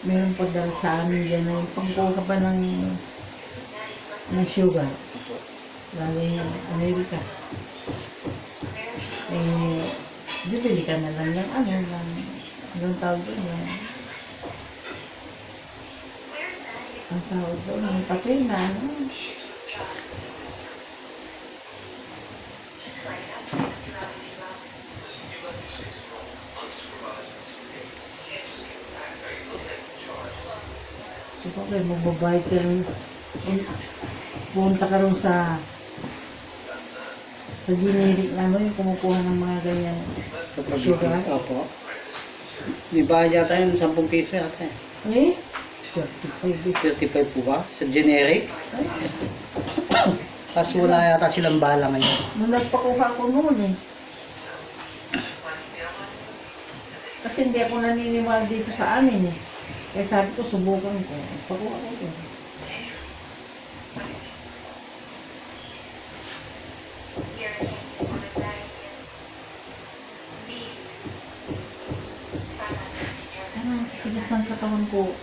meron pa dahil sa amin dyan na yung pangkuha pa ng sugar. Lalo yung Amerika. Eh, bibili ka na lang ng anong tawag doon yung ang tawag doon, yung papel na Siyempre, magbabayad ka rin. Punta ka rin sa generic yung kumukuha ng mga ganyan sugar. Opo. Di ba yata yun, 10 piso yata eh. Eh? 35. 35 po ba? Sa generic? Ay, Kaso wala yata silang bala ngayon. nung nagpakuha ko noon eh. Kasi hindi ako naniniwala dito sa amin eh. Kaya sabi ko, subukan ko. Pakuha ko eh. Ano, sigas ng katawan ko.